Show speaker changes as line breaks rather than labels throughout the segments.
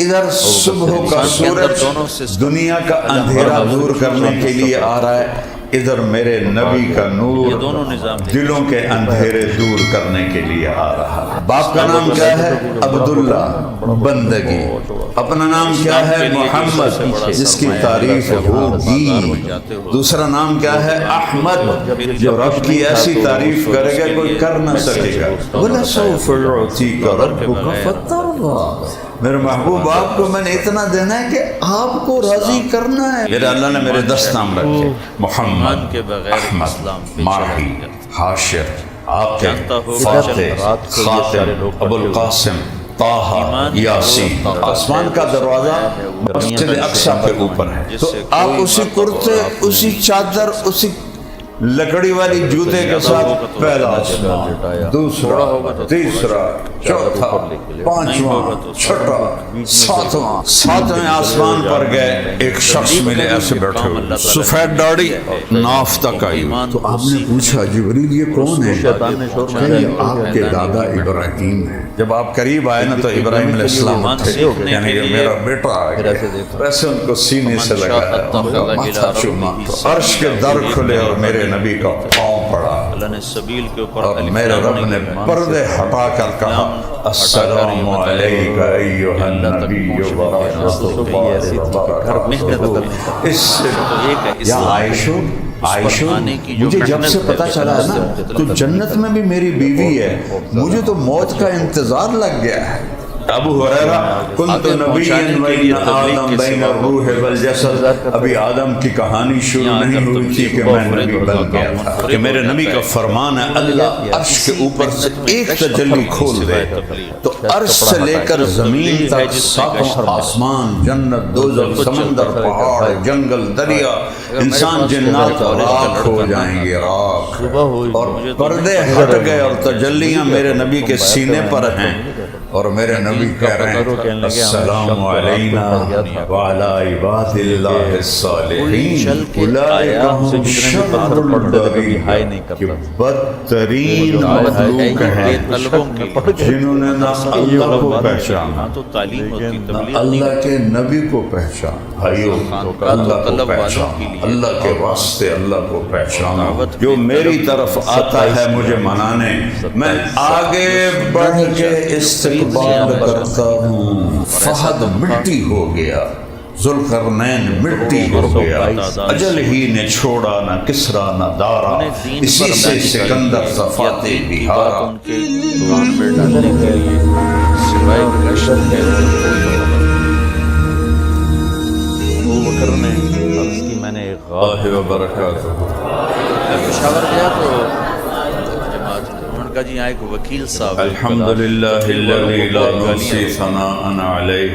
ادھر صبح کا سورج دنیا کا اندھیرا دور کرنے کے لیے آ رہا ہے، ادھر میرے نبی کا نور دلوں کے اندھیرے دور کرنے کے لیے آ رہا ہے۔ باپ کا نام کیا ہے؟ عبداللہ، بندگی۔ اپنا نام کیا ہے؟ محمد، جس کی تعریف ہوگی۔ دوسرا نام کیا ہے؟ احمد، جو رب کی ایسی تعریف کرے گا کوئی کر نہ سکے گا۔ وَلَسَوْفَ يُعْطِيكَ رَبُّكَ فَتَرْضَىٰ، میرے محبوب آپ کو میں نے اتنا دینا ہے کہ آپ کو راضی کرنا ہے۔ میرے اللہ نے میرے 10 نام رکھے، محمد، احمد، ماہی، حاشر، عاقب، فاتح، خاتم، ابو القاسم، طٰہٰ، یاسین۔ آسمان کا دروازہ مسجد اقصیٰ کے اوپر ہے، تو آپ اسی کرتے، اسی چادر، اسی لکڑی والی جوتے کے ساتھ پہلا آسمان، دوسرا، تیسرا، چوتھا، پانچواں، چھٹا، ساتویں آسمان پر گئے، ایک شخص ملے ایسے بیٹھے ہوئے، سفید داڑھی، ناف تک آئی۔ تو آپ نے پوچھا جبریل یہ کون ہے؟ کہ یہ آپ کے دادا ابراہیم ہے۔ جب آپ قریب آئے نا تو ابراہیم علیہ السلام تھے، یعنی کہ میرا بیٹا آ گیا۔ ویسے ان کو سینے سے لگایا، ماتھا چوما، تو عرش کے در کھلے اور میرے نبی کا پاؤں پڑا، اور میرے رب نے پردے ہٹا کر کہا السلام علیک ایھا النبی ورحمۃ اللہ وبرکاتہ۔ اس سے یا عائشہ، مجھے جب سے پتا چلا ہے نا تو جنت میں بھی میری بیوی ہے، مجھے تو موت کا انتظار لگ گیا ہے۔ ابو ہریرہ، کنت نبیًا وإن آدم بین الروح والجسد، ابھی آدم کی کہانی شروع نہیں ہوئی تھی کہ میں نبی بن گیا تھا، کہ میرے نبی کا فرمان ہے اللہ عرش کے اوپر سے ایک تجلی کھول دے تو عرش سے لے کر زمین تک ساتوں آسمان، جنت، دوزخ، سمندر، پہاڑ، جنگل، دریا، انسان، جنات راکھ ہو جائیں گے، راکھ، اور پردے ہٹ گئے اور تجلیاں میرے نبی کے سینے پر ہیں، اور میرے نبی کہہ رہے ہیں السلام علینا وعلی عباد اللہ الصالحین اولئک ہم شر البریہ، کہ بدترین مخلوق ہیں جنہوں نے نہ اللہ کو پہچانا نہ اللہ کے نبی کو پہچانا۔ بھائیو، اللہ کو پہچانا، اللہ کے واسطے اللہ کو پہچانا۔ جو میری طرف آتا ہے مجھے منانے، میں آگے بڑھ کے استقبال کرتا ہوں۔ فہد مٹی ہو گیا، ذوالقرنین مٹی ہو گیا، اجل ہی نے چھوڑا نہ کسرا نہ دارا، اسی سے سکندر تھا فاتح بہارا۔
میں نے ایک غاہ
وبرکاتہ
پشاور گیا تو جماعت کا جی ایک وکیل صاحب،
الحمدللہ الذی لا نحصی ثناء علیہ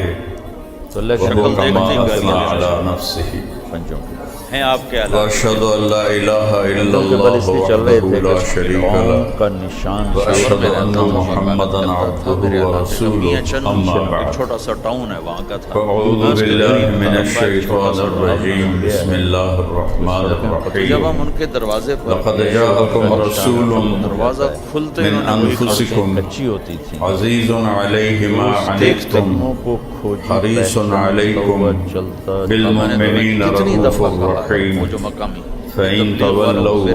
تو اللہ
وهو
شکل
كما
دیکھتے
أثنى
ہیں
على نفسه
پنجوں کے ہیں آپ کے علاوہ
وأشهد أن لا إله إلا
کے
الله
بلستی چل رہے تھے
وحده لا شريك له
کا نشان
وأشهد أن محمدا عبده ورسوله أما بعد
چھوٹا سا ٹاؤن ہے وہاں کا تھا۔
فأعوذ بالله من الشيطان الرجيم بسم الله الرحمن
جب
الرحيم
ہم ان کے دروازے پر
لقد جاءكم رسول
دروازہ کھلتے
من أنفسكم
کچی ہوتی تھی،
عزيز عليه ما عنتم
کو
حريص عليكم بالمؤمنين رؤوف رحيم
وہ جو مقامی
فإن تولوا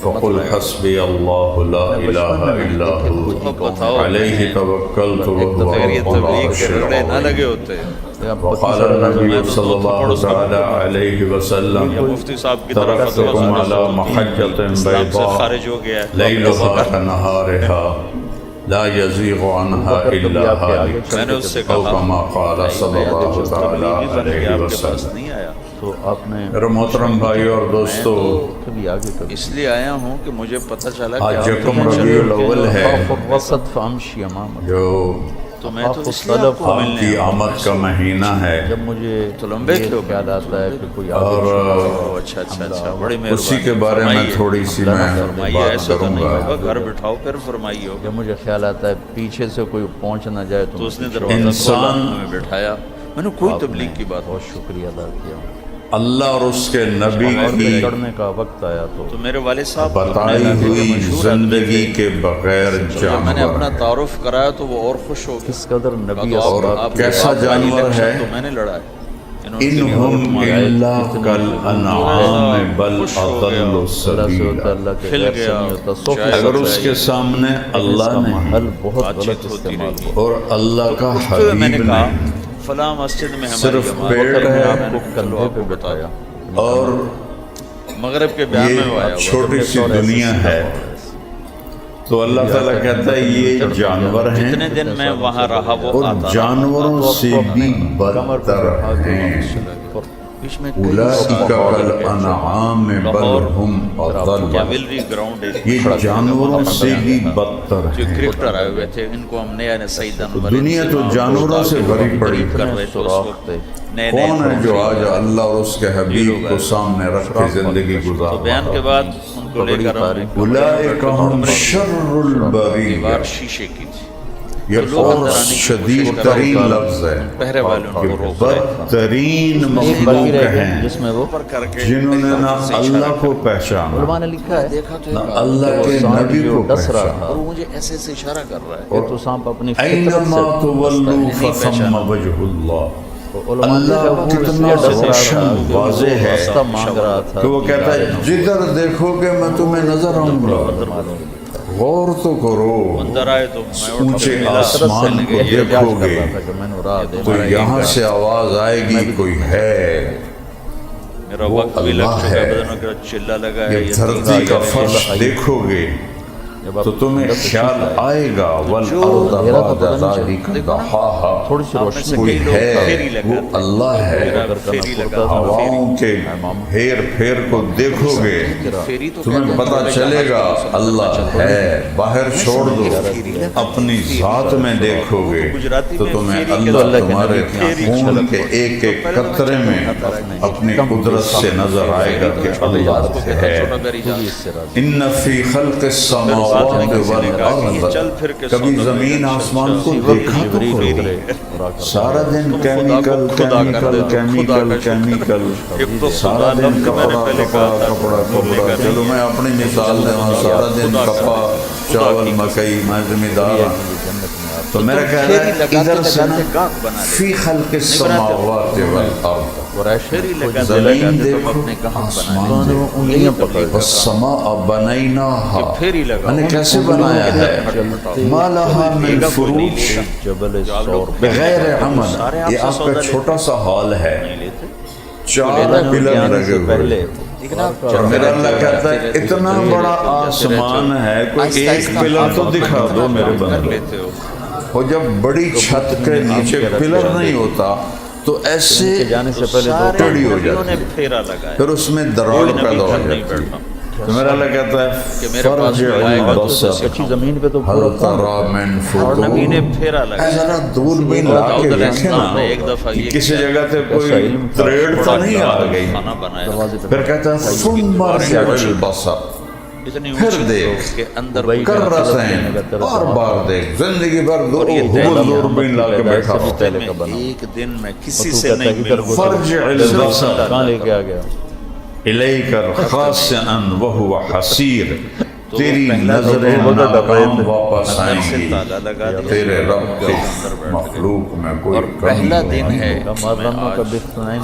فقل حسبي الله لا إله إلا هو عليه توكلت وهو رب العرش
نہ
العظيم۔
لگے ہوتے
وقال النبي صلى الله تعالى عليه وسلم
مفتی صاحب کی طرف
تركتكم على محجة
اسلام سے
بيضاء
خارج ہو گیا ہے،
ليلها كنهارها لا يزيغ عنها إلا هالك
میں نے اس سے
أو
کہا
كما قال صلى الله تعالى عليه
آپ کے پاس
وسلم۔
نہیں آیا
تو آپ نے
میرے محترم بھائی اور دوستو،
کبھی آگے کبھی
اس لیے آیا ہوں کہ مجھے پتہ چلا کہ
آج
آپ
یکم ربیع الاول ہے،
وسط فامشی امامت،
جو
تو میں تو اس لیے آپ کو
آپ
ملنے
کی
آیا ہوں۔
آمد کا مہینہ ہے،
جب مجھے
تو لمبے
یہ
کیوں
خیال آتا ہے کہ کوئی
اور
اچھا اچھا اچھا، بڑی مہربانی،
اسی کے بارے میں تھوڑی سی میں
فرمائیے،
بات
ایسے تو
کروں
نہیں
گا۔
ہوگا، گھر بٹھاؤ پھر فرمائیے ہوگا۔
جب مجھے خیال آتا ہے پیچھے سے کوئی پہنچ نہ جائے
تو اس نے
پیچھے
دروازہ
انسان
کھولا، ہمیں بٹھایا، میں نے کوئی
آپ
تبلیغ
نے
کی بات
بہت شکریہ ادا کیا۔
اللہ اور اس کے نبی
اور
کی
چڑھنے کا وقت آیا
تو میرے والد صاحب
بتائی ہوئی زندگی کے بغیر
جب میں نے
جانور
اپنا تعارف کرایا تو وہ اور خوش ہو گیا
کس قدر نبی
اور
اسباب کی
کیسا
بات
جانور
الیکشن
ہے؟
تو میں نے لڑا ہے
انہم الا کالانعام بل اضل
اللہ سے ہوتا
سبیلا.
اللہ کے
کھل
غیر سے
گیا،
نہیں ہوتا 100%
اگر اس کے سامنے اللہ
اس کا
نہیں
محل بہت
بات
غلط
چیت ہوتی
استعمال
رہی.
ہو
اور اللہ کا
تو میں نے
حبیب
کہا
نہیں
فلاں مسجد میں ہماری
صرف
جماعت
پیڑ
ہے،
ہے
میں نے
کندھے
آپ
پہ
کو
بتایا
اور
مغرب کے بیان میں وہ آیا
یہ
ہوا
چھوٹی سی دنیا ہے. تو اللہ تعالیٰ کہتا ہے یہ جانور ہیں
جتنے دن میں وہاں رہا وہ
اور
آتا رہا.
جانوروں سے بھی بدتر ہیں.
بیچ میں
اولئک کالانعام بل ہم اضل.
کیولری گراؤنڈ
یہ جانوروں سے بھی بدتر
جو
ہیں.
کرکٹر آئے ہوئے تھے ان کو ہم نیا سعید انور
دنیا تو جانوروں سے بھری پڑی
کر
ہے.
رہے تھے اس وقت نئے
کون ہے جو
ٹرافی.
آج اللہ اور اس کے حبیب کو سامنے رکھ کے زندگی
تو
گزار
بیان کے بعد ان کو لے کر ہم نے
اولئک ہم شر البریہ.
دیوار شیشے کی تھی.
یہ بہت شدید ترین لفظ ہے.
پہرے والوں کو
یہ
روک رہے
بدترین
ایک باقی
مخلوق
رہ گئی
ہیں
جس میں وہ
اوپر کر کے
جنہوں نے نہ اللہ کو پہچانا
علماء نے لکھا ہے
دیکھا تو
نہ
ایک
اللہ کے
سانپ
نبی
جو
کو
ڈس رہا
پہچانا.
تھا
اور وہ مجھے ایسے ایسے اشارہ کر رہا ہے
کہ تو سانپ اپنی فطرت
اینما
سے
تولوا فثم وجہ اللہ.
علماء نے کہا
اللہ
وہ
کتنا
اس لیے ڈس رہا
روشن
تھا کہ وہ
واضح ہے
راستہ مانگ رہا تھا
کہ وہ کہتا ہے جدھر دیکھو گے میں تمہیں نظر آؤں گا. غور تو کرو
اندر آئے تو میں اٹھ
اونچے
کے ملا.
آسمان کو
احتجاج
دیکھو
کر
گے
رہا تھا کہ میں نے راہ دے
تو یہاں سے آواز آئے گی کوئی ہے.
میرا
وہ
وقت بھی لگ
اللہ
چکا ہے
ہے.
بدنوں کا چلا لگا ہے
یہ دھرتی کا فرش دیکھو گے تو تمہیں خیال آئے گا والارض بعد ذلک دحاہا.
تھوڑی سی روشنی
کوئی
پھیری
ہے
لگا
وہ اللہ ہے.
پھیری لگا
ہواؤں کے ہیر پھیر کو دیکھو گے
پھیری تو
تمہیں پتا چلے گا اللہ ہے. باہر چھوڑ دو اپنی ذات میں دیکھو گے تو تمہیں اللہ تمہارے خون کے ایک ایک قطرے میں اپنی قدرت سے نظر آئے گا کہ اللہ ہے. ان فی خلق السماوات والارض. کبھی زمین آسمان کو دیکھا تو کرو. سارا دن کیمیکل کیمیکل کیمیکل کیمیکل سارا دن کپڑا کپڑا کپڑا کپڑا. چلو میں اپنی مثال دوں. سارا دن کپا چاول مکئی میں ذمہ دار ہوں. تو میرا کہہ رہا ہے ادھر سے نا فی خلق السماوات والارض. زمین دیکھو آسمان دیکھو والسماء بنیناہا. میں نے کیسے بنایا ہے ما لہا من فروج
جبل سور
بغیر عمل. یہ آپ کا چھوٹا سا ہال ہے 4 پلر لگے ہوئے. اور میرا اللہ کہتا ہے اتنا بڑا آسمان ہے کوئی ایک پلر تو دکھا دو میرے بندے. اور جب بڑی چھت کے نیچے پلر نہیں ہوتا تو ایسے
جانے سے پہلے
ٹڑی ہو جاتی ہے.
پھیرا لگا ہے
پھر اس میں دراڑ پیدا ہو جاتی ہے. تو میرا اللہ کہتا ہے فرجع البصر
کچی زمین پہ تو
هل
پورا
ترى من
اور نبی نے
فطور.
پھیرا لگا
ذرا دوربین لا کے دیکھیں نا
ایک دفعہ
کہ
یہ
کسی جگہ سے کوئی تریڑ تو نہیں آ گئی.
کھانا بنایا
پھر کہتا ہے ثم ارجع البصر.
اتنی
پھر
اونچی
دیکھ
کے اندر
کرتین اور بار دیکھ زندگی بھر دوربین لا کے بیٹھا ہوتا ہے.
پہلے کا بنا
ایک دن میں
تو
کسی
تو
سے
کہتا ہے
نہیں
کہ ادھر
ملوں.
فرجع البصر
کہاں لے کے آ گیا
الیک خاسئا وهو حسیر. تیری نظریں ناکام واپس آئیں گی.
تالا لگا دیا
تیرے رب کے مخلوق میں کوئی
اور
کمی
پہلا دن
نہیں
ہے
مرنا کا بہترین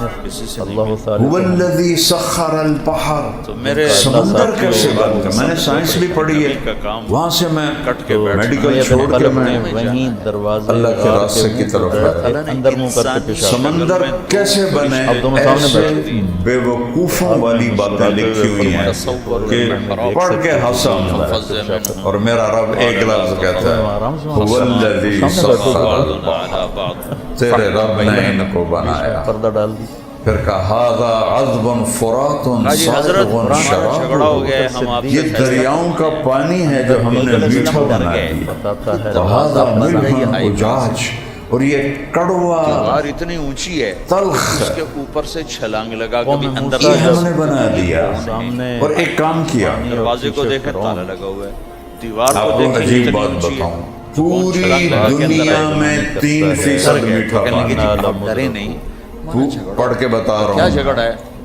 اللہ
هو
تعالی
الذی سخر البحر.
تو میرے
سمندر کیسے بنتا ہے؟ میں نے سائنس بھی پڑھی ہے.
کا کام
وہاں سے میں
کٹ کے بیٹھ
میڈیکل چھوڑ کے میں
وہیں دروازے
اللہ کے راستے کی طرف گیا.
اندر منہ کر کے پیشاب
سمندر کیسے بنے
اب دونوں سامنے
ایسے
بیٹھے
بے وقوفوں والی باتیں لکھی ہوئی ہیں کہ پڑھ کے ہنسا اور میرا رب ایک لفظ کہتا ہے هو الذی سخر البحر. تیرے رب نے ان کو بنایا.
پردہ ڈال دی.
پھر کہا ھذا عذب فرات
حضرت
سائغ
جھگڑا ہو گیا ہے. ہم
شراب.
آپ
یہ دریاؤں کا پانی ہے جو ہم نے میٹھا بنا دیا.
بتاتا ہے
ھذا ملح اجاج. اور یہ کڑوا
دیوار اتنی اونچی ہے
تلخ
اس کے اوپر سے چھلانگ لگا کبھی اندر
یہ ہم نے بنا دیا.
سامنے
اور ایک کام کیا
دروازے کو دیکھیں تالا لگا ہوا ہے. دیوار
آپ
کو
کو
دیکھیں
عجیب
اتنی
بات
اونچی ہے.
بتاؤں. پوری دنیا میں 3% میٹھا
کہنے لگے
پانی.
جی آپ ڈرے نہیں
پڑھ کے بتا
کیا
رہا ہوں.
جھگڑا ہے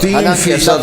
3%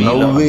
90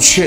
6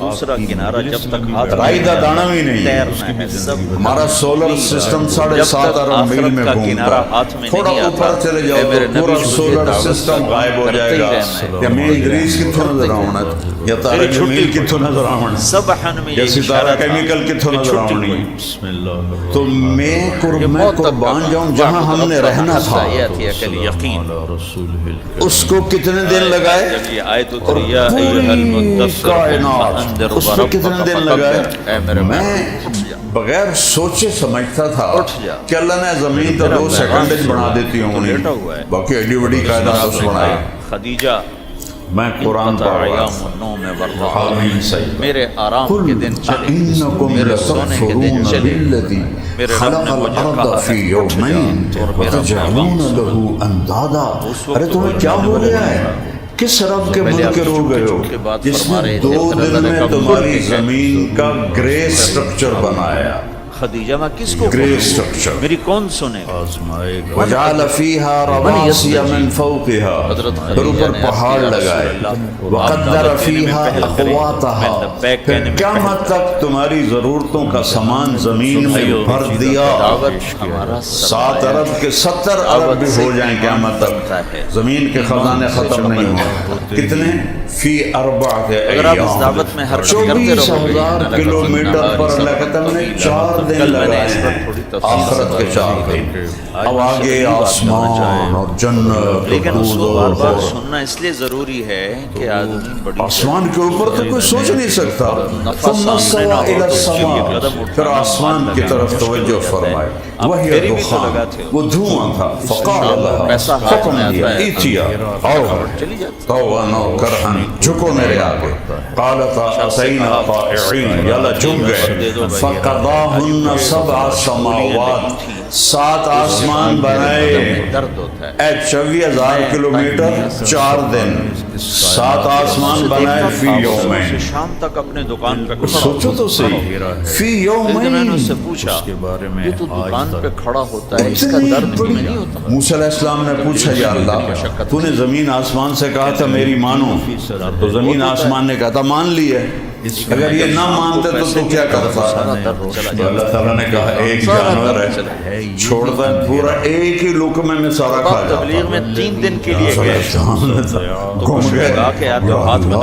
دوسرا کنارہ جب تک ہاتھ
رائی دا دانا بھی نہیں ہے.
تیرنا ہے سب
ہمارا سولر سسٹم 7.5 ارب میل میں گھومتا ہے. تھوڑا اوپر چلے جاؤ تو پورا سولر سسٹم غائب ہو جائے گا. یا میل گریس کتھوں نظر آونا یا تارا کے میل کتھوں نظر آونا یا ستارہ کیمیکل کتھوں نظر آونی. تو میں قربان جاؤں جہاں ہم نے رہنا تھا. اس کو کتنے دن لگائے اور پوری کائنات اس پہ کتنے دن لگائے. میں بغیر سوچے سمجھتا تھا کہ اللہ نے زمین تو 2 سیکنڈ بنا دیتی ہوں باقی ایڈی بڑی کائنات اس بنائی.
خدیجہ
میں قرآن پڑھ رہا
آمین صحیح میرے آرام کے دن چلے میرے سونے کے دن چلے میرے رب نے مجھے کہا ہے اٹھ جا اور میرا
ارے تمہیں کیا ہو گیا ہے؟ کس رب کے منکر ہو گئے ہو جس نے 2 دن میں تمہاری زمین کا گرے سٹرکچر بنایا.
خدیجہ میں کس کو
گرے سٹرکچر.
میری کون سنے گا.
وجعل فیہا رواسیا من فوقہا پھر اوپر پہاڑ لگائے. وقدر فیہا اقواتہا پھر قیامت تک تمہاری ضرورتوں کا سامان زمین میں بھر دیا. 7 ارب کے 70 ارب بھی ہو جائیں قیامت تک زمین کے خزانے ختم نہیں ہوں. کتنے فی 4 ایام 24,000 کلومیٹر پر اللہ کہتا ہے میں نے 4 دن لگائے آخرت کے 4 دن. اب آگے آسمان اور جنت.
لیکن اس کو بار بار سننا اس لیے ضروری ہے کہ آدمی بڑی
آسمان کے اوپر تو کوئی سوچ نہیں سکتا. ثم استوى الى السماء پھر آسمان کی طرف توجہ فرمائے. وہی دخان وہ دھواں تھا. فقال لها حکم دیا ایتیا آؤ طوعا کرہا جھکو میرے آگے. قالت اتینا طائعین یلا جھک گئے. فقضاہن 7 سماوات 7 آسمان بنائے. اے 24,000 کلومیٹر 4 دن 7 آسمان بنائے فی یومین.
شام تک اپنے دکان پہ
سوچو تو صحیح فی یومین.
میں نے اس سے پوچھا یہ تو دکان پہ کھڑا ہوتا ہے اس کا درد میں نہیں ہوتا.
موسیٰ علیہ السلام نے پوچھا یا اللہ تو نے زمین آسمان سے کہا تھا میری مانو تو زمین آسمان نے کہا تھا مان لی ہے. اگر یہ نہ مانتے تو کیا کرتا. اللہ تعالیٰ نے کہا ایک جانور ہے چھوڑتا ہے پورا ایک ہی لقمے میں سارا کھا جاتا.
تبلیغ میں 3 دن کے لیے گئے
گھوم گئے.
ہاتھ میں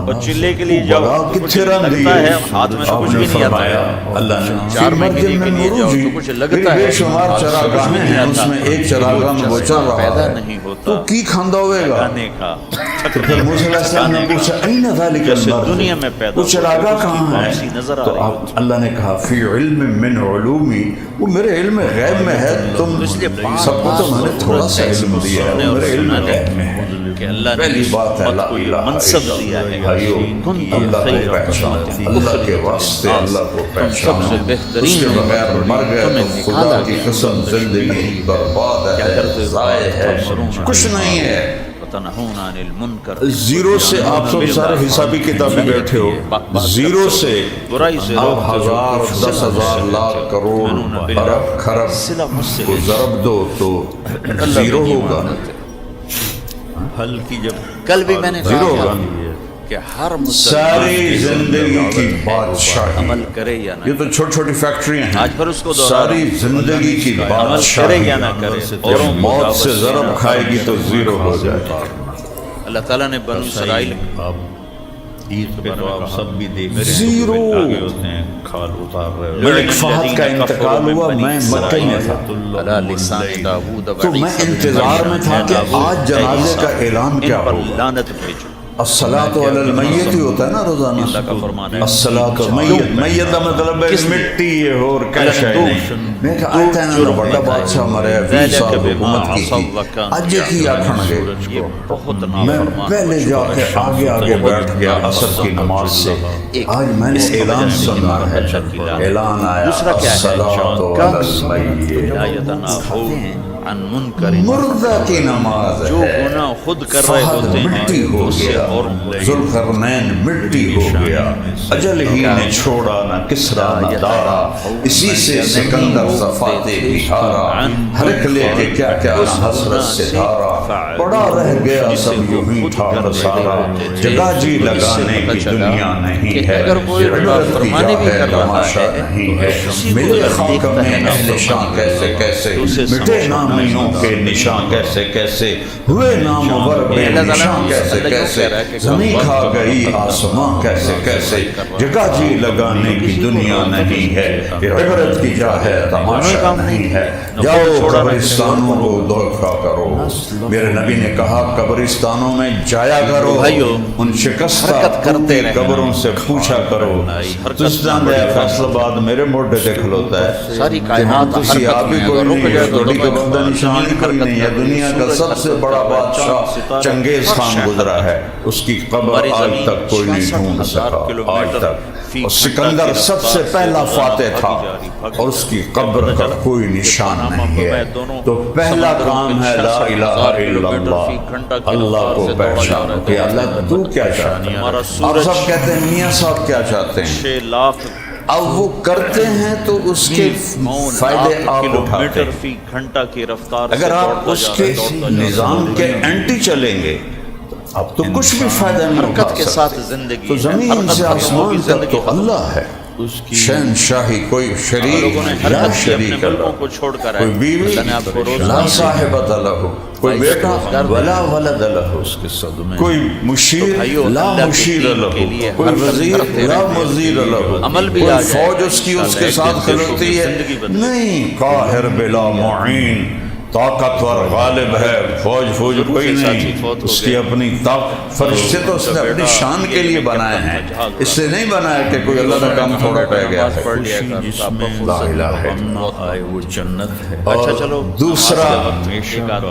تو چلے کے لیے جاؤ لگتا ہے ہاتھ میں تو کچھ بھی نہیں آتا ہے.
اللہ نے
4 مہینے کے لیے جاؤ تو کچھ لگتا ہے.
بے شمار چراگاہیں ہیں اس میں ایک چراگاہ میں وہ چل رہا
پیدا
ہے
نہیں ہوتا
تو کی کھاندہ ہوئے گا. پھر موسیٰ علیہ السلام نے پوچھا این ذالک المرء
دنیا میں پیدا
وہ چراگاہ کہاں ہے.
نظر آ
تو
رہی
اللہ نے کہا فی علم من علومی وہ میرے علم غیب میں ہے. تم سب کو تو میں نے تھوڑا سا علم دیا ہے میرے علم غیب میں ہے.
کہ اللہ نے
پہلی بات ہے لا الہ
منصب دیا ہے.
اللہ کو پہچان اللہ کے واسطے اللہ کو پہچان. اس کے بغیر مر گئے تو خدا کی قسم زندگی برباد ہے ضائع ہے کچھ نہیں ہے. زیرو سے آپ سب سارے حسابی کتابی بیٹھے ہو. زیرو سے آپ 1000 10,000 لاکھ کروڑ ارب خرب کو ضرب دو تو زیرو ہوگا.
حل کی جب کل بھی میں نے کہا کہ ہر
ساری زندگی کی بادشاہی
عمل کرے یا نہ
یہ تو چھوٹی چھوٹی فیکٹریاں ہیں.
آج پھر اس کو
ساری زندگی کی
کرے
بادشاہی
یا نہ کرے
جب موت سے ضرب کھائے گی تو زیرو ہو جائے گا.
اللہ تعالیٰ نے بنو اسرائیل
زیرو. ملک فہد کا انتقال ہوا میں مکہ میں تھا تو میں انتظار میں تھا کہ آج جنازے کا اعلان کیا ہوگا.
لعنت بھیجو.
الصلاۃ علی المیت ہی ہوتا ہے نا روزانہ.
اللہ کا فرمان ہے
الصلاۃ میت میت کا مطلب ہے مٹی ہے اور کیش ہے نہیں. میں کہا آتا ہے نا بڑا بادشاہ مرے 20 سال حکومت کی اج کی آکھن گے.
یہ بہت
میں پہلے جا کے آگے بیٹھ گیا عصر کی نماز سے
ایک
آج میں نے اعلان سنا ہے، اعلان آیا
دوسرا کیا ہے؟
الصلاۃ علی المیت،
عن منکر،
مردہ کی نماز
جو
ہے،
گناہ خود کر رہے
فہد
ہوتے
مٹی ہو
ہیں اس سے
گیا،
اور
ذوالقرنین مٹی ہو گیا، اجل ہی نے چھوڑا نہ کسرا نہ دارا، اسی سے سکندر صفاتے بھی ہارا، ہرک لے کے کیا کیا نہ حسرت سے دھارا، پڑا رہ گیا سب یوں ہی تھا بسارا، جگہ جی لگانے کی دنیا نہیں ہے، عبرت کی جا ہے تماشا نہیں ہے، ملے خاک میں اہل شاہ کیسے کیسے، مٹے نامیوں کے نشان کیسے کیسے، ہوئے نامور بے نشان کیسے کیسے، زمین کھا گئی آسمان کیسے کیسے، جگہ جی لگانے کی دنیا نہیں ہے، یہ عبرت کی جا ہے تماشا نہیں ہے، جاؤ قبرستانوں کو دیکھا کرو، میرے نبی نے کہا قبرستانوں میں جایا کرو، ان شکستہ کرتے قبروں سے پوچھا کرو، تجدان دے فیصل بعد میرے موڈے دے کھلوتا ہے،
ساری کائنات
تسی آپ ہی کوئی نہیں ہے، توڑی کا بندہ نشان ہی کوئی نہیں ہے، دنیا کا سب سے بڑا بادشاہ چنگیز خان گزرا ہے، اس کی قبر آج تک کوئی نہیں ڈھونڈ سکا، آج تک، اور سکندر سب سے پہلا فاتح تھا اور اس کی قبر کا کوئی نشان نہیں ہے، تو پہلا کام ہے لا الہ الا اللہ، اللہ کو پہچانو کہ اللہ تو کیا چاہتے ہیں، آپ سب کہتے ہیں میاں صاحب کیا چاہتے ہیں،
6 لاکھ
اب وہ کرتے ہیں تو اس کے فائدے آپ اٹھاتے ہیں،
فی گھنٹہ کی رفتار
اگر آپ اس کے نظام کے اینٹی چلیں گے اب تو کچھ بھی فائدہ نہیں اٹھا
حرکت کے ساتھ
سکتے،
زندگی
تو زمین سے آسمان تک تو اللہ ہے،
اس کی
شہنشاہی کوئی شریک لا شریک
ملکوں کو
اللہ،
چھوڑ کر
کوئی بیوی
اللہ نے آپ کو روز
لا صاحبۃ لہ، کوئی بیٹا ولا ولد لہ،
اس کے صدمے
کوئی مشیر لا مشیر لہ، کوئی وزیر لا وزیر لہ،
عمل بھی
کوئی
آ جائے،
فوج اس کی اس کے ساتھ کھلوتی ہے نہیں، قاہر بلا معین، طاقتور غالب ہے، فوج کوئی نہیں، اس کی اپنی طاقت، فرشتے تو اس نے اپنی شان کے لیے بنائے ہیں، اس سے نہیں بنایا کہ کوئی اللہ کا کام تھوڑا پہ گیا ہے،
جس میں
لا الہ الا
اللہ آئے وہ جنت ہے،
اور
چلو
دوسرا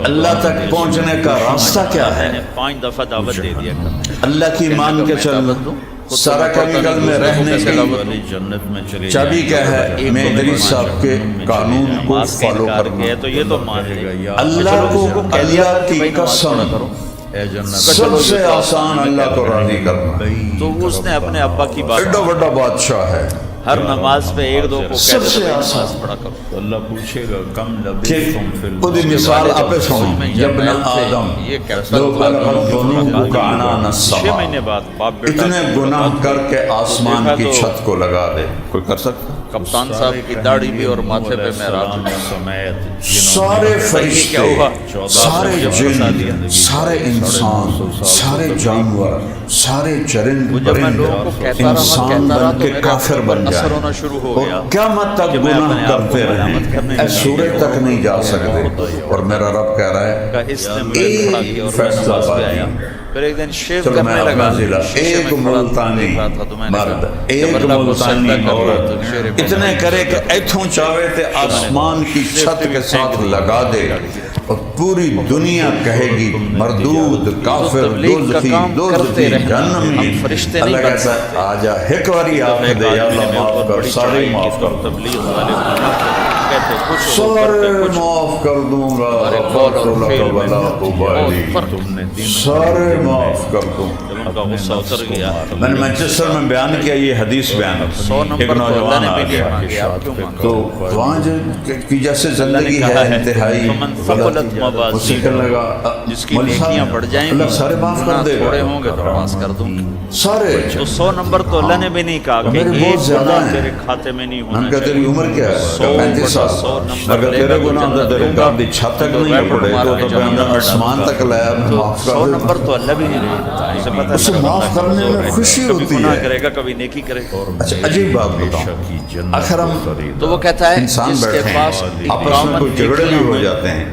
اللہ تک پہنچنے کا راستہ کیا ہے،
5 دفعہ دعوت دے دیا کرنا،
اللہ کی مان کے چلنا، سارا کیمیکل میں رہنے کی
جنت میں چلے
چابی کیا ہے، میں ادریس صاحب کے قانون کو فالو کرنا،
تو یہ تو مان لے،
اللہ کو اللہ کی قسم
اے جنت
سب سے آسان اللہ کو راضی کرنا،
تو اس نے اپنے ابا کی بات،
بڑا بڑا بادشاہ ہے،
ہر نماز پہ 1-2 کو
سب
کہتے
سے
ہیں
آسان
نماز پڑھا کرو،
تو اللہ پوچھے گا کم
کہ
لبثتم فی
خودی مثال آپ سنو، ابن آدم لو خلق الذنوب کعنان
6
السماء،
مہینے بعد باپ بیٹا
اتنے گناہ کر کے آسمان کی چھت کو لگا دے، کوئی کر سکتا؟
کپتان صاحب کی داڑھی بھی اور ماتھے پہ معراج،
سمیت
سارے فرشتے،
کیا ہوا؟
سارے جن، سارے انسان، سارے جانور، سارے چرند
جب میں لوگوں کو
پرند
کہتا
انسان
رہا
بن کے
تو
کافر بن
اثر
جائے
ہونا شروع ہو
اور
گیا
قیامت تک
کہ میں
گناہ
اپنے آپ کو
کرتے
ملامت کرنے
رہیں،
لگا۔
سورج تک نہیں جا سکتے، اور میرا رب کہہ رہا ہے
اس نے مجھے کھڑا کیا اور میں
فیصلہ
نماز پہ
بازی،
آیا، پھر ایک دن شیو
چلو میں
کرنے
اپنا
لگا،
ضلع
شیشے
ایک
میں کھڑا
ملتانی
دیکھ رہا تھا تو میں نے
مرد،
کہا
ایک
جب اللہ کو سجدہ
ملتانی
کرو
عورت
تو شیر کو
اتنے کرے کہ ایتھوں چاہے تھے آسمان کی چھت کے ساتھ لگا دے اور پوری دنیا کہے گی مردود کافر دوزخی دوزخی جہنمی، اللہ کہتا ہے آجا ایک واری آپ دے یا اللہ معاف کر، سارے معاف کر دوں،
تبلیغ والے کہتے کچھ
سارے معاف کر دوں گا، غفرت لک ولا ابالی، سارے معاف کر دوں۔
ان کا غصہ اتر گیا،
میں نے مانچسٹر میں بیان کیا، یہ حدیث بیان
100
ایک
نمبر تو اللہ
نوجوان
نے
آ
بھی نہیں
گیا،
مانگے، آپ کیوں مانگے؟
تو وہاں جو کی جیسے زندگی ہے انتہائی
فمن ثقلت
غلط، اسے کہنے لگا
جس کی
مولوی
نیکیاں
صاحب
بڑھ جائیں
اللہ سارے معاف کر دے
تھوڑے
گا،
ہوں گے تو معاف کر دوں گا،
سارے
تو 100 نمبر تو اللہ نے بھی نہیں کہا کہ
میرے
ایک
بہت زیادہ
گناہ
ہیں،
تیرے کھاتے میں نہیں
میں
ہونا
نے کہا تیری
چاہیے،
عمر کیا ہے؟ 35
100
سال،
نمبر
اگر
لے
تیرے
کر
گناہ
جنت
تیرے
دوں گا،
گھر دی چھت تک نہیں پڑے تو میں آسمان تک لایا، میں معاف کر
100
دوں
نمبر تو اللہ بھی نہیں دیتا، اسے پتہ ہے
اسے معاف کرنے میں خوشی
کبھی
ہوتی
گناہ
ہے۔
کرے گا کبھی نیکی کرے گا،
اچھا عجیب بات بتاؤں، آخر ہم
تو وہ کہتا ہے
انسان
جس کے
بیٹھے
پاس
ہیں آپس میں کوئی جھگڑے بھی ہو جاتے ہیں،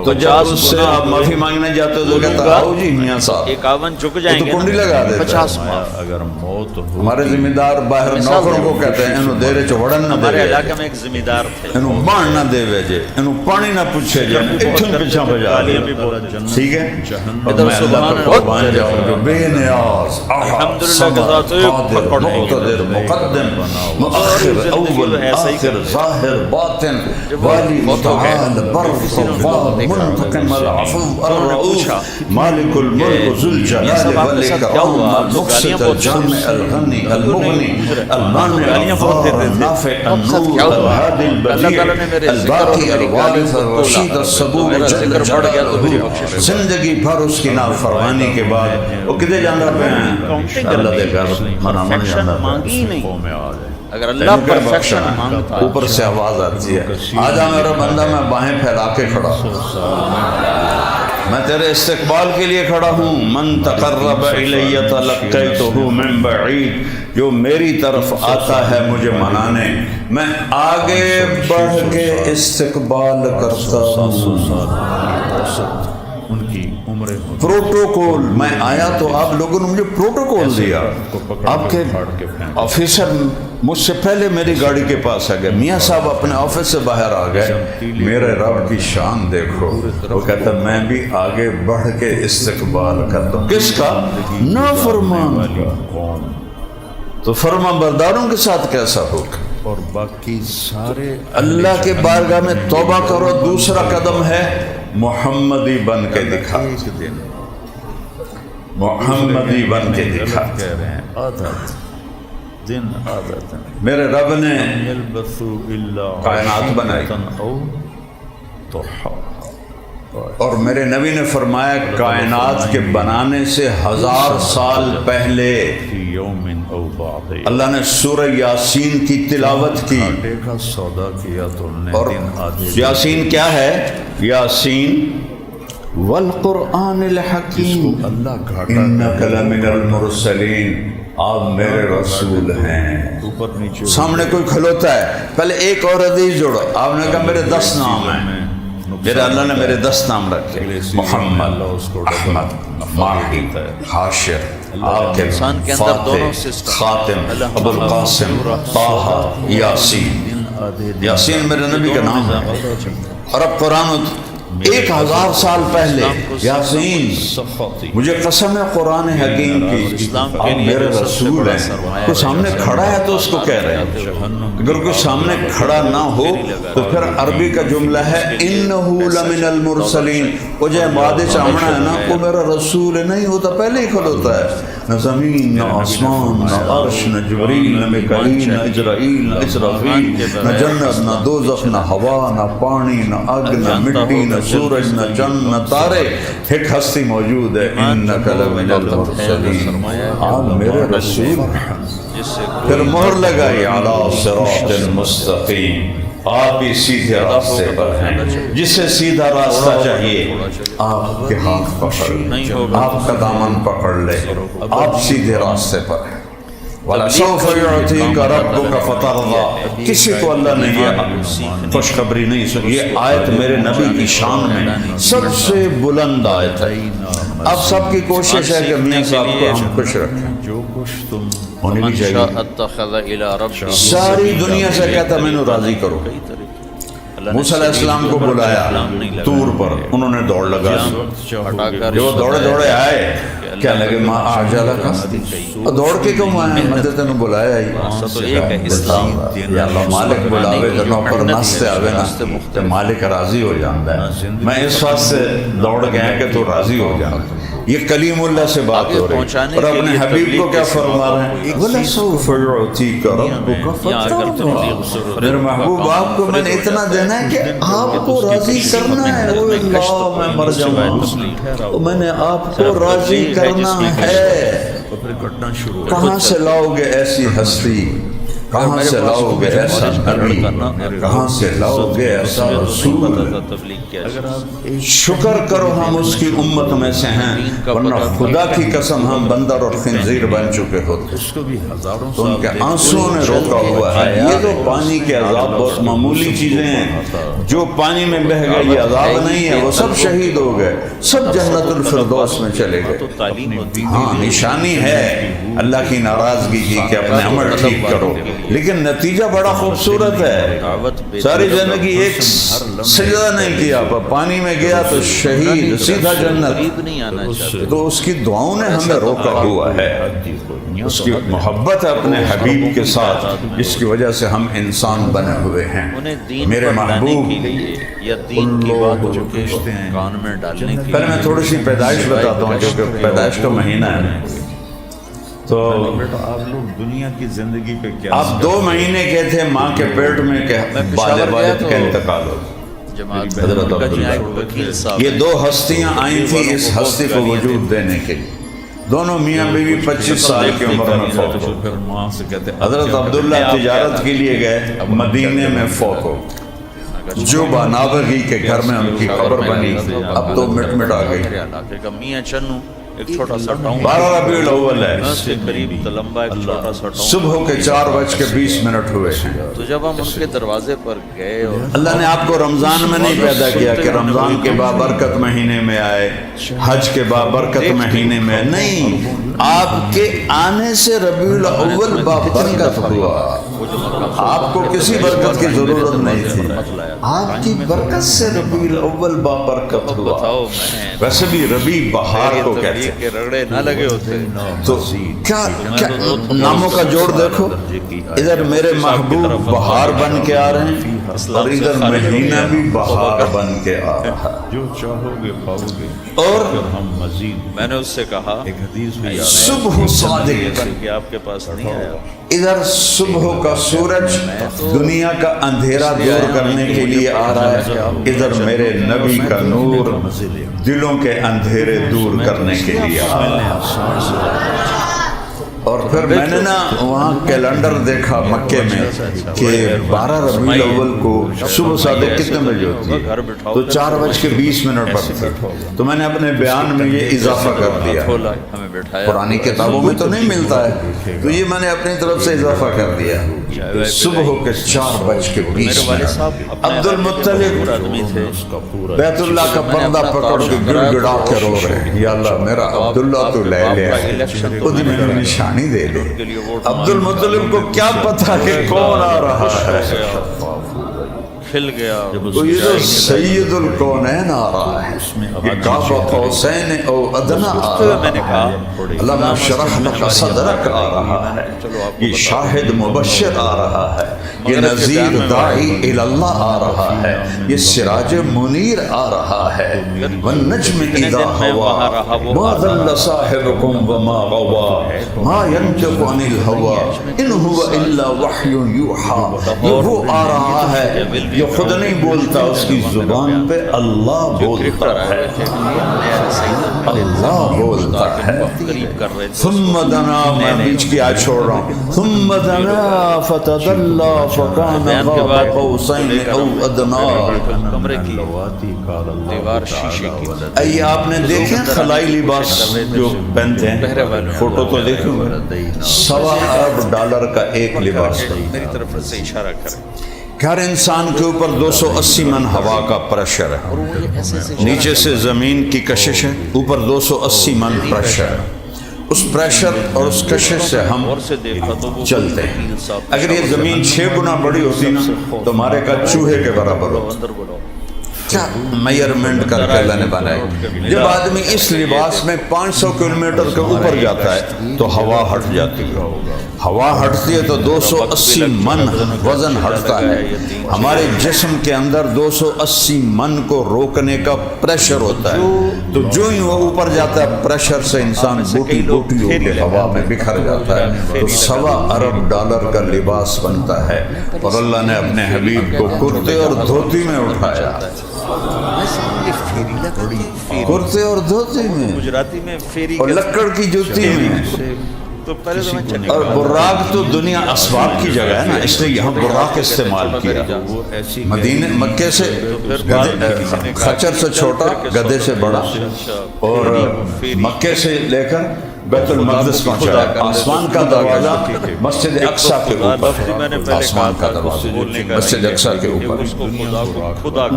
تو جب اس سے آپ معافی مانگنے جاتے ہو تو کہتا آؤ جی میاں صاحب
51 جھک
وہ
جائیں
تو
گے
کنڈی لگا دیتا ہے
50 معاف.
اگر موت ہو
ہمارے ذمہ دار باہر نوکروں کو کہتے ہیں انہوں دیرے چوڑن نہ
ہمارے
دے
علاقے میں ایک ذمہ دار تھے
انہوں بان نہ دے ویجے انہوں پانی نہ پوچھے جائے اتھن پیچھا بجا
گالیاں بھی بہت
ٹھیک ہے اور
ادھر
میں اللہ
سبحان
پر قربان جاؤں جو بے نیاز
الحمدللہ کے ذات
قادر مقتدر مقدم مؤخر اول آخر ظاہر باطن والی متعال بر غفار منتقم العفو الرؤوف مالک الملک ذو الجلال والاکرام المقسط الجامع الغنی المغنی المانع الضار النافع النور الهادي البديع الباقي الوارث الرشید الصبور جل جلالہ. زندگی بھر اس کی نافرمانی کے بعد وہ کدھے جانا پہ ہیں اللہ دے گھر منا من جانا
مانگی
پہ
نہیں. اگر اللہ پرفیکشن مانگتا
اوپر سے آواز آتی ہے آجا میرا بندہ میں باہیں پھیلا کے کھڑا میں تیرے استقبال کے لیے کھڑا ہوں من تقرب الی تلقیتہ من بعید جو میری طرف آتا ہے مجھے منانے میں آگے بڑھ کے استقبال کرتا ہوں.
ان کی عمریں
پروٹوکول میں آیا تو آپ لوگوں نے مجھے پروٹوکول دیا. آپ کے آفیسر مجھ سے پہلے میری گاڑی کے پاس آ گئے میاں صاحب اپنے آفس سے باہر آ گئے میرے رب کی شان دیکھو وہ کہتا میں بھی آگے بڑھ کے استقبال کرتا ہوں کس کا نافرمان کا تو فرما برداروں کے ساتھ کیسا ہوگا
اور باقی سارے
اللہ کے بارگاہ میں توبہ کرو. دوسرا قدم ہے محمدی بن کے دکھا محمدی بن کے دکھا.
کہہ رہے ہیں عادت دن عادت
میرے رب نے
یلبثوا الا
کائنات بنائی
او ضحا
اور میرے نبی نے فرمایا کائنات کے بنانے سے 1000 سال پہلے
فی یوم او بعض
اللہ نے سورہ یاسین کی تلاوت کی.
آٹے کا سودا کیا تو نے
اور
دن آدھے
یاسین کیا ہے یاسین والقرآن الحکیم
اللہ گھاٹا
انک لمن المرسلین آپ میرے رسول ہیں.
اوپر نیچے
سامنے کوئی کھلوتا ہے پہلے ایک اور حدیث جوڑو آپ نے کہا میرے 10 نام ہیں میرے اللہ نے میرے 10 نام رکھے محمد احمد ماہی حاشر
انسان
عاقب
کے اندر دونوں
فاتح
سسٹم
خاتم ابو القاسم طه یاسین یاسین میرے نبی کا نام ہے. اور اب قرآن 1000 سال پہلے یاسین مجھے قسم ہے قرآن حکیم کی آپ میرے رسول ہیں. کوئی سامنے کھڑا ہے تو اس کو کہہ رہے ہیں اگر کوئی سامنے کھڑا نہ ہو تو پھر عربی کا جملہ ہے انہو لمن المرسلین وہ جو مادے چامنا ہے نا وہ میرا رسول نہیں ہوتا پہلے ہی کھلوتا ہے. نہ زمین نہ آسمان نہ عرش نہ جبریل نہ میکائیل نہ اجرائیل نہ اسرافیل نہ جنت نہ دوزخ نہ ہوا نہ پانی نہ آگ نہ مٹی نہ سورج نہ چند نہ تارے ایک ہستی موجود ہے انک لمن المرسلین آپ میرے رسول ہیں. پھر مہر لگائی علی صراط المستقیم آپ ہی سیدھے راستے پر ہیں جسے سیدھا راستہ چاہیے آپ کے ہاتھ پکڑ لے آپ کا دامن پکڑ لے آپ سیدھے راستے پر ہیں. وَلَسَوْفَ يُعْطِيكَ رَبُّكَ فَتَرْضَىٰ کسی کو اللہ نے یہ خوشخبری نہیں سنی. یہ آیت میرے نبی کی شان میں سب سے بلند آیت ہے. اب سب کی کوشش ہے کہ میاں صاحب کو ہم خوش رکھیں
جو کچھ تم
ہونی بھی چاہیے.
اتخذ الى رب
ساری دنیا سے کہتا میں نے راضی کرو. موسیٰ علیہ السلام کو بلایا طور پر انہوں نے دوڑ لگا جو دوڑے دوڑے آئے کیا لگے ماں آجالہ کا اور دوڑ کے کم آئے مدد نے بلایا ہی یا اللہ مالک بلاوے تو نوکر نستے آوے نا مالک راضی ہو جاندہ ہے. میں اس وقت سے دوڑ گیا کہ تو راضی ہو جاندہ. یہ کلیم اللہ سے بات ہو رہی ہے اور اپنے حبیب کو کیا فرما رہے ہیں وَلَسَوْفَ يُعْطِيكَ رَبُّكَ فَتَرْضَىٰ میرے محبوب آپ کو میں نے اتنا دینا ہے کہ آپ کو راضی کرنا ہے. وہ اللہ میں مر جاؤں میں نے آپ کو راضی کرنا ہے. کہاں سے لاؤ گے ایسی ہستی کہاں سے لاؤ گے ایسا نبی، کہاں سے لاؤ گے ایسا رسول؟ شکر کرو ہم اس کی امت میں سے ہیں، ورنہ خدا کی قسم ہم بندر اور خنزیر بن چکے ہوتے۔ تو ان کے آنسوں نے روکا ہوا ہے۔ یہ تو پانی کے عذاب بہت معمولی چیزیں ہیں، جو پانی میں بہہ گئے یہ عذاب نہیں ہے، وہ سب شہید ہو گئے، سب جنت الفردوس میں چلے گئے۔ ہاں نشانی ہے اللہ کی ناراضگی کی کہ اپنے عمل ٹھیک کرو، لیکن نتیجہ بڑا خوبصورت ہے۔ ساری زندگی ایک سجدہ نہیں کیا، پانی میں گیا تو شہید، سیدھا جنت۔ تو اس کی دعاؤں نے ہمیں روکا ہوا ہے، اس کی محبت ہے اپنے حبیب کے ساتھ، جس کی وجہ سے ہم انسان بنے ہوئے ہیں۔ میرے محبوب پہلے میں تھوڑی سی پیدائش بتاتا ہوں، جو کہ پیدائش کا مہینہ ہے۔ تو
آپ لوگ دنیا کی زندگی پہ کیا
آپ 2 مہینے کے تھے ماں کے پیٹ میں کہ والد کا انتقال ہو۔ حضرت عبداللہ، یہ 2 ہستیاں آئی تھیں اس ہستی کو وجود دینے کے لیے، دونوں میاں بیوی 25 سال کی عمر میں فوت ہو۔
پھر ماں سے کہتے
حضرت عبداللہ تجارت کے لیے گئے، مدینے میں فوت ہو۔ جو بانابغی کے گھر میں ان کی قبر بنی، اب تو مٹ آ گئی۔
میاں چنو ایک چھوٹا سا ٹاؤن
12 ربیع الاول ہے،
سے قریب تلمبا، ایک چھوٹا سا ٹاؤن۔
صبح کے 4:20 ہوئے ہیں۔
تو جب ہم ان کے دروازے پر گئے اور
اللہ نے آپ کو رمضان میں نہیں پیدا کیا کہ رمضان کے بابرکت مہینے میں آئے، حج کے بابرکت مہینے میں نہیں، آپ کے آنے سے ربیع الاول بابرکت ہوا۔ آپ کو کسی برکت کی ضرورت نہیں تھی، آپ کی برکت سے ربیع الاول بابرکت ہوا۔ ویسے بھی ربیع بہار کو کہتے ہیں،
کہ رگڑے نہ لگے ہوتے۔
تو کیا ناموں کا جوڑ دیکھو، ادھر میرے محبوب بہار بن کے آ رہے ہیں اور ادھر مہینہ بھی بہار بن کے آ رہا ہے۔
جو چاہو گے پاؤ گے،
اور
ہم مزید
میں نے اس سے کہا
ایک حدیث بھی
صبح صادق،
کہ آپ کے پاس نہیں آیا۔
ادھر صبح کا سورج دنیا کا اندھیرا دور کرنے کے لیے آ رہا ہے، ادھر میرے نبی کا نور دلوں کے اندھیرے دور کرنے کے لیے آ رہا ہے۔ اور پھر میں نے نا وہاں کیلنڈر دیکھا مکے میں کہ 12 ربیع الاول کو صبح صادق کتنے بجے ہوتی ہے؟ تو 4:20 پر تھی۔ تو میں نے اپنے بیان میں یہ اضافہ کر دیا،
ہمیں بٹھایا،
پرانی کتابوں میں تو نہیں ملتا ہے، تو یہ میں نے اپنی طرف سے اضافہ کر دیا۔ صبح کے 4:20 عبد المطلب بیت اللہ کا پردہ پکڑ کے گڑ گڑا کے رو رہے ہیں، یا اللہ میرا عبداللہ تو لے لیا، خود میں نے نشانی دے دے۔ عبد المطلب کو کیا پتا کہ کون آ رہا ہے،
کھل گیا۔
تو یہ جو سید الکونین آ رہا ہے، یہ قاب قوسین او ادنیٰ آ رہا ہے، علم شرح لک صدرک آ رہا ہے، یہ شاہد مبشر آ رہا ہے، یہ نذیر داعی اللہ آ رہا ہے، یہ سراج منیر آ رہا ہے۔ والنجم اذا ہوا ما ضل صاحبکم وما غوا ما ینطق عن الہوا ان هو الا وحی یوحی۔ یہ وہ آ رہا ہے جو خود نہیں بولتا، اس کی زبان پہ اللہ بولتا ہے، اللہ بولتا ہے۔ ثم دنا، میں بیچ کی آج چھوڑ رہا ہوں، ثم دنا فتدلى فكان قاب قوسين او ادنى۔
کمرے کی دیوار شیشے کی،
یہ آپ نے دیکھیں خلائی لباس جو پہنتے ہیں، فوٹو تو دیکھیں، $1.25 ارب کا ایک لباس۔
میری طرف سے اشارہ کریں۔
ہر انسان کے اوپر 280 من ہوا کا پریشر ہے، نیچے سے زمین کی کشش ہے، اوپر 280 من پریشر ہے۔ اس پریشر اور اس کشش سے ہم چلتے ہیں۔ اگر یہ زمین 6 گنا بڑی ہوتی نا تو ہمارے کا چوہے کے برابر ہوتا۔ کیا میئرمنٹ کر کے اللہ نے بنائی۔ جب آدمی اس لباس میں 500 کلومیٹر کے اوپر جاتا ہے تو ہوا ہٹ جاتی ہے، ہوا ہٹتی ہے تو 280 من وزن ہٹتا ہے۔ ہمارے جسم کے اندر 280 من کو روکنے کا پریشر ہوتا ہے، تو جو ہی وہ اوپر جاتا ہے پریشر سے انسان بوٹی بوٹی ہو کے ہوا میں بکھر جاتا ہے، تو $1.25 ارب کا لباس بنتا ہے۔ اور اللہ نے اپنے حبیب کو کرتے اور دھوتی میں اٹھایا، کرتے اور دھوتی میں،
گجراتی میں فیری
اور لکڑ کی جوتی میں،
تو پہلے تو میں چلے
اور براق تو دنیا اسباب کی جگہ ہے نا، اس لیے یہاں براق استعمال کیا۔ مدینے مکے سے خچر سے چھوٹا، گدھے سے بڑا، اور مکے سے لے کر بیت المقدس پہنچا، آسمان کا دروازہ مسجد اقصیٰ کے اوپر، آسمان کا دروازہ مسجد اقصیٰ کے اوپر،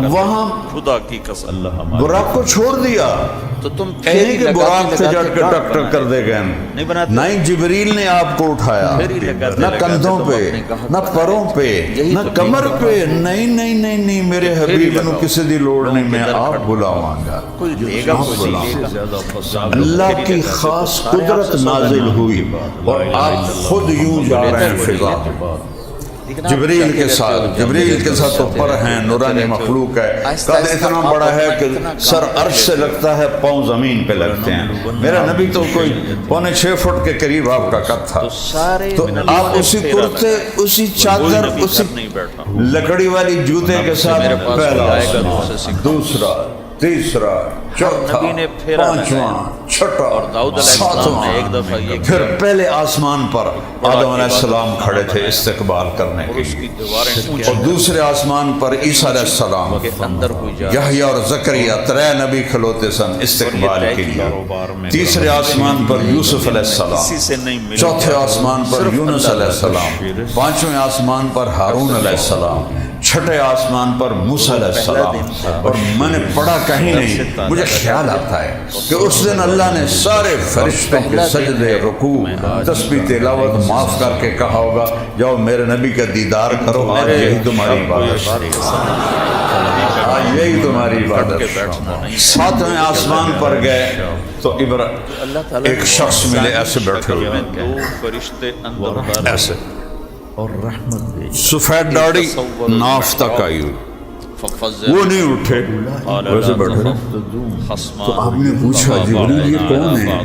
وہاں
خدا کی قسم
براق کو چھوڑ دیا۔
تو تم
کہیں کہ براق سے جڑ کے ٹک ٹک کر دے گئے، نہ ہی جبریل نے آپ کو اٹھایا، نہ کندھوں پہ، نہ پروں پہ، نہ کمر پہ، نہیں نہیں نہیں نہیں، میرے حبیب نو کسی دی لوڑ نہیں، میں آپ بلاواں گا،
کوئی دے گا، کوئی دے گا۔
اللہ کی خاص قدرت نازل ہوئی اور آپ خود یوں جا رہے ہیں فضا جبریل کے ساتھ تو پر ہیں، نورانی مخلوق ہے، قد اتنا بڑا ہے کہ سر عرش سے لگتا ہے، پاؤں زمین پہ لگتے ہیں۔ میرا نبی تو کوئی 6.25 فٹ کے قریب آپ کا قد تھا، تو آپ اسی کرتے، اسی چادر، اسی لکڑی والی جوتے کے ساتھ، پہلا آسمان، دوسرا، تیسرا، چوتھا، پانچواں، چھٹا، ساتواں، پھر پہلے آسمان پر آدم علیہ السلام کھڑے تھے استقبال کرنے کے لیے، اور دوسرے آسمان پر عیسیٰ علیہ السلام، یحییٰ اور زکریا 3 نبی کھلوتے سن استقبال کے لیے، تیسرے آسمان پر یوسف علیہ السلام، چوتھے آسمان پر یونس علیہ السلام، پانچویں آسمان پر ہارون علیہ السلام، چھٹے آسمان پر موسیٰ علیہ السلام۔ اور میں نے پڑھا کہیں نہیں، مجھے خیال آتا ہے کہ اس دن اللہ نے سارے فرشتوں کے سجدے، رکوع، تسبیح، تلاوت معاف کر کے کہا ہوگا جاؤ میرے نبی کا دیدار کرو، آج یہی تمہاری عبادت، آج یہی تمہاری عبادت۔ 7ویں آسمان پر گئے تو ایک شخص ملے ایسے بیٹھے ہوئے، ایسے سفید داڑھی ناف تک آئی ہوئی، وہ نہیں اٹھے، ویسے بیٹھے۔ تو آپ نے پوچھا جبریل یہ کون ہے؟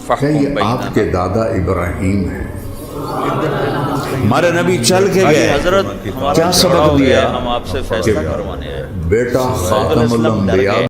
کہ یہ آپ کے دادا ابراہیم ہیں۔ ہمارے نبی چل کے گئے، کیا سبق دیا؟
ہم آپ سے فیصلہ کروانے آئے،
بیٹا خاتم الانبیاء